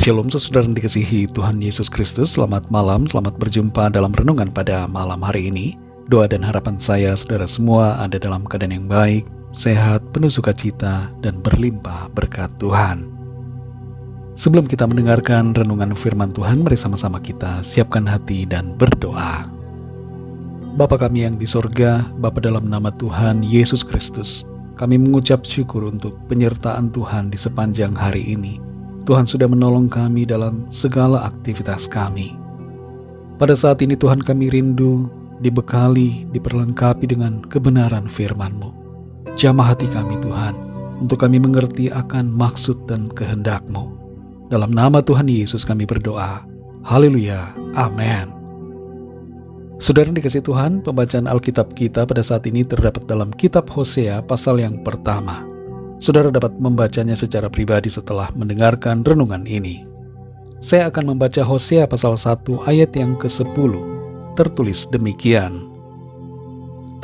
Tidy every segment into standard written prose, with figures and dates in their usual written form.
Shalom saudara yang dikasihi Tuhan Yesus Kristus. Selamat malam, selamat berjumpa dalam renungan pada malam hari ini. Doa dan harapan saya saudara semua ada dalam keadaan yang baik, sehat, penuh sukacita, dan berlimpah berkat Tuhan. Sebelum kita mendengarkan renungan firman Tuhan, mari sama-sama kita siapkan hati dan berdoa. Bapa kami yang di sorga, Bapa dalam nama Tuhan Yesus Kristus, kami mengucap syukur untuk penyertaan Tuhan di sepanjang hari ini. Tuhan sudah menolong kami dalam segala aktivitas kami. Pada saat ini Tuhan kami rindu, dibekali, diperlengkapi dengan kebenaran firman-Mu. Jamah hati kami Tuhan, untuk kami mengerti akan maksud dan kehendak-Mu. Dalam nama Tuhan Yesus kami berdoa. Haleluya, amin. Saudara yang dikasihi Tuhan, pembacaan Alkitab kita pada saat ini terdapat dalam kitab Hosea pasal yang pertama. Saudara dapat membacanya secara pribadi setelah mendengarkan renungan ini. Saya akan membaca Hosea pasal 1 ayat yang ke-10. Tertulis demikian.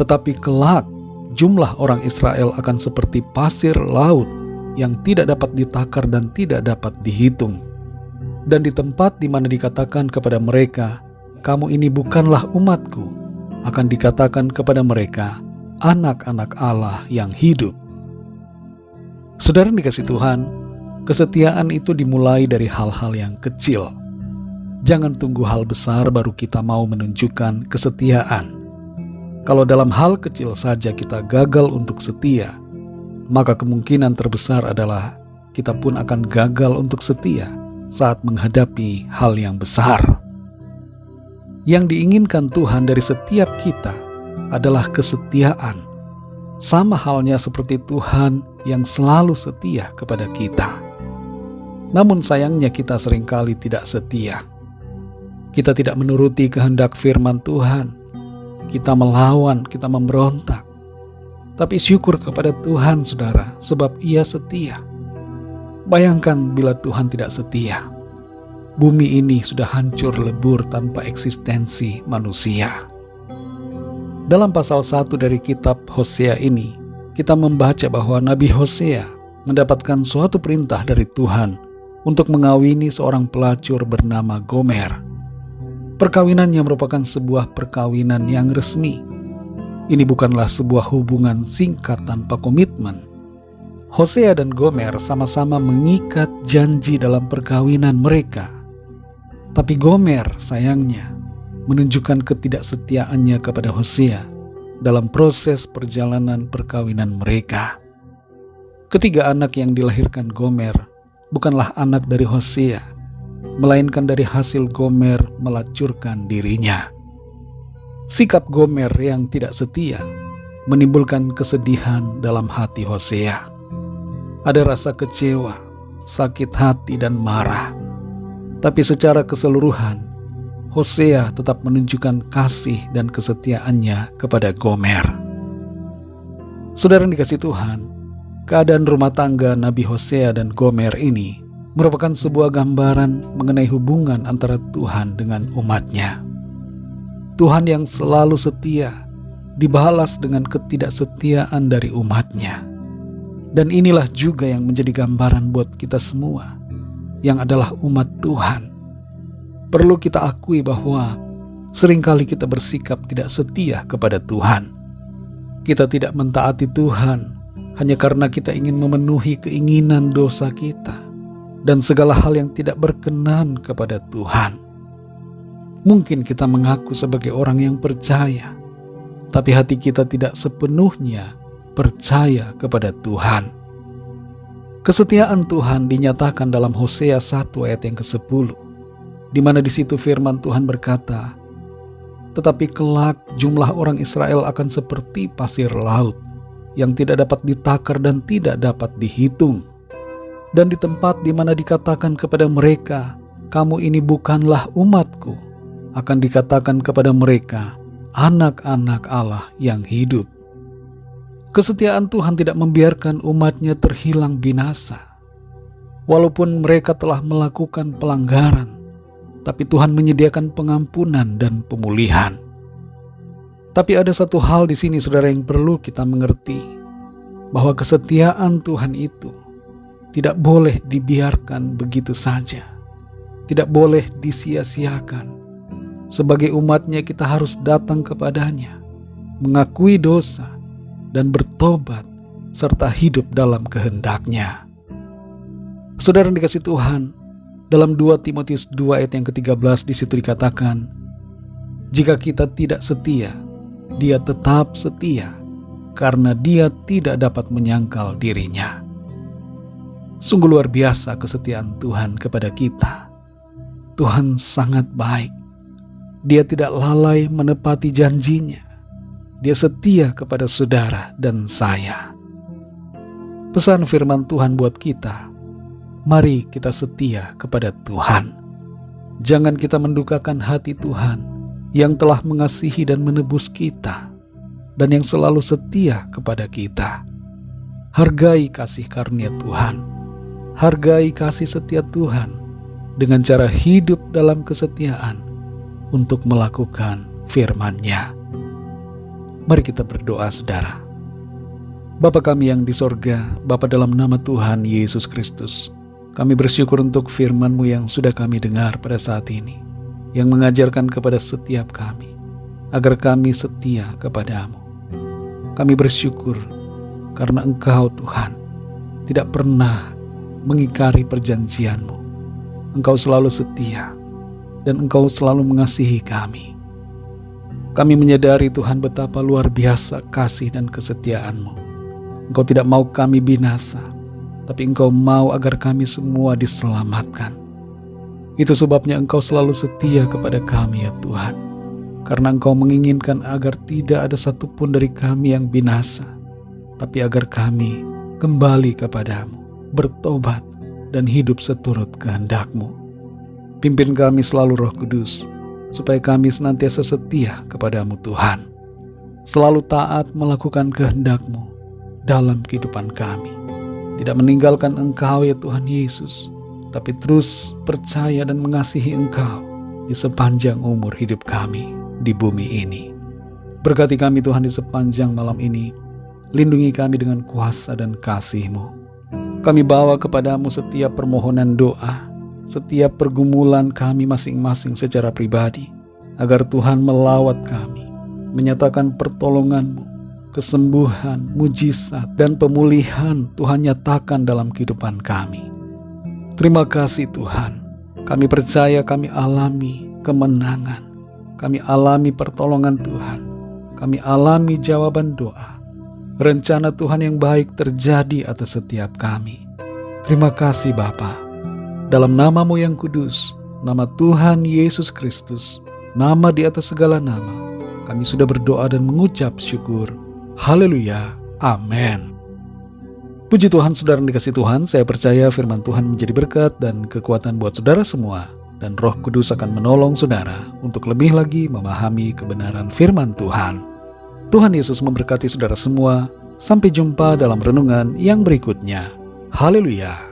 Tetapi kelak jumlah orang Israel akan seperti pasir laut yang tidak dapat ditakar dan tidak dapat dihitung. Dan di tempat di mana dikatakan kepada mereka, kamu ini bukanlah umatku, akan dikatakan kepada mereka, anak-anak Allah yang hidup. Saudara yang dikasihi Tuhan, kesetiaan itu dimulai dari hal-hal yang kecil. Jangan tunggu hal besar baru kita mau menunjukkan kesetiaan. Kalau dalam hal kecil saja kita gagal untuk setia, maka kemungkinan terbesar adalah kita pun akan gagal untuk setia saat menghadapi hal yang besar. Yang diinginkan Tuhan dari setiap kita adalah kesetiaan. Sama halnya seperti Tuhan yang selalu setia kepada kita. Namun sayangnya kita seringkali tidak setia. Kita tidak menuruti kehendak firman Tuhan. Kita melawan, kita memberontak. Tapi syukur kepada Tuhan saudara, sebab Ia setia. Bayangkan bila Tuhan tidak setia. Bumi ini sudah hancur lebur tanpa eksistensi manusia. Dalam pasal 1 dari kitab Hosea ini, kita membaca bahwa Nabi Hosea mendapatkan suatu perintah dari Tuhan untuk mengawini seorang pelacur bernama Gomer. Perkawinannya merupakan sebuah perkawinan yang resmi. Ini bukanlah sebuah hubungan singkat tanpa komitmen. Hosea dan Gomer sama-sama mengikat janji dalam perkawinan mereka. Tapi Gomer sayangnya menunjukkan ketidaksetiaannya kepada Hosea dalam proses perjalanan perkawinan mereka. Ketiga anak yang dilahirkan Gomer bukanlah anak dari Hosea, melainkan dari hasil Gomer melacurkan dirinya. Sikap Gomer yang tidak setia menimbulkan kesedihan dalam hati Hosea. Ada rasa kecewa, sakit hati, dan marah. Tapi secara keseluruhan, Hosea tetap menunjukkan kasih dan kesetiaannya kepada Gomer. Saudara yang dikasihi Tuhan, keadaan rumah tangga Nabi Hosea dan Gomer ini merupakan sebuah gambaran mengenai hubungan antara Tuhan dengan umatnya. Tuhan yang selalu setia dibalas dengan ketidaksetiaan dari umatnya. Dan inilah juga yang menjadi gambaran buat kita semua yang adalah umat Tuhan. Perlu kita akui bahwa seringkali kita bersikap tidak setia kepada Tuhan. Kita tidak mentaati Tuhan hanya karena kita ingin memenuhi keinginan dosa kita dan segala hal yang tidak berkenan kepada Tuhan. Mungkin kita mengaku sebagai orang yang percaya, tapi hati kita tidak sepenuhnya percaya kepada Tuhan. Kesetiaan Tuhan dinyatakan dalam Hosea 1 ayat yang ke-10. Di mana di situ firman Tuhan berkata, tetapi kelak jumlah orang Israel akan seperti pasir laut yang tidak dapat ditakar dan tidak dapat dihitung. Dan di tempat di mana dikatakan kepada mereka, kamu ini bukanlah umatku, akan dikatakan kepada mereka, anak-anak Allah yang hidup. Kesetiaan Tuhan tidak membiarkan umatnya terhilang binasa. Walaupun mereka telah melakukan pelanggaran, tapi Tuhan menyediakan pengampunan dan pemulihan. Tapi ada satu hal di sini saudara yang perlu kita mengerti, bahwa kesetiaan Tuhan itu tidak boleh dibiarkan begitu saja. tidak boleh disia-siakan. Sebagai umatnya kita harus datang kepadanya, mengakui dosa, dan bertobat, serta hidup dalam kehendak-Nya. Saudara yang dikasihi Tuhan, dalam 2 Timotius 2 ayat yang ke-13 di situ dikatakan, jika kita tidak setia, Dia tetap setia, karena Dia tidak dapat menyangkal dirinya. Sungguh luar biasa kesetiaan Tuhan kepada kita. Tuhan sangat baik. Dia tidak lalai menepati janjinya. Dia setia kepada saudara dan saya. Pesan firman Tuhan buat kita, mari kita setia kepada Tuhan. Jangan kita mendukakan hati Tuhan yang telah mengasihi dan menebus kita, dan yang selalu setia kepada kita. Hargai kasih karunia Tuhan. Hargai kasih setia Tuhan dengan cara hidup dalam kesetiaan untuk melakukan firman-Nya. Mari kita berdoa, saudara. Bapa kami yang di sorga, Bapa, dalam nama Tuhan Yesus Kristus, kami bersyukur untuk firman-Mu yang sudah kami dengar pada saat ini, yang mengajarkan kepada setiap kami, agar kami setia kepada-Mu. Kami bersyukur karena Engkau, Tuhan, tidak pernah mengingkari perjanjian-Mu. Engkau selalu setia, dan Engkau selalu mengasihi kami. Kami menyadari, Tuhan, betapa luar biasa kasih dan kesetiaan-Mu. Engkau tidak mau kami binasa, tapi Engkau mau agar kami semua diselamatkan. Itu sebabnya Engkau selalu setia kepada kami, ya Tuhan. Karena Engkau menginginkan agar tidak ada satupun dari kami yang binasa, tapi agar kami kembali kepadamu, bertobat, dan hidup seturut kehendak-Mu. Pimpin kami selalu, Roh Kudus, supaya kami senantiasa setia kepadamu, Tuhan. Selalu taat melakukan kehendak-Mu dalam kehidupan kami. Tidak meninggalkan Engkau, ya Tuhan Yesus, tapi terus percaya dan mengasihi Engkau di sepanjang umur hidup kami di bumi ini. Berkati kami, Tuhan, di sepanjang malam ini. Lindungi kami dengan kuasa dan kasih-Mu. Kami bawa kepadamu setiap permohonan doa, setiap pergumulan kami masing-masing secara pribadi, agar Tuhan melawat kami, menyatakan pertolongan-Mu, kesembuhan, mujizat, dan pemulihan Tuhan nyatakan dalam kehidupan kami. Terima kasih, Tuhan. Kami percaya kami alami kemenangan, kami alami pertolongan Tuhan, kami alami jawaban doa. Rencana Tuhan yang baik terjadi atas setiap kami. Terima kasih, Bapa. Dalam nama-Mu yang kudus, nama Tuhan Yesus Kristus, nama di atas segala nama, kami sudah berdoa dan mengucap syukur. Haleluya. Amin. Puji Tuhan, saudara yang dikasihi Tuhan. Saya percaya firman Tuhan menjadi berkat dan kekuatan buat saudara semua, dan Roh Kudus akan menolong saudara untuk lebih lagi memahami kebenaran firman Tuhan. Tuhan Yesus memberkati saudara semua. Sampai jumpa dalam renungan yang berikutnya. Haleluya.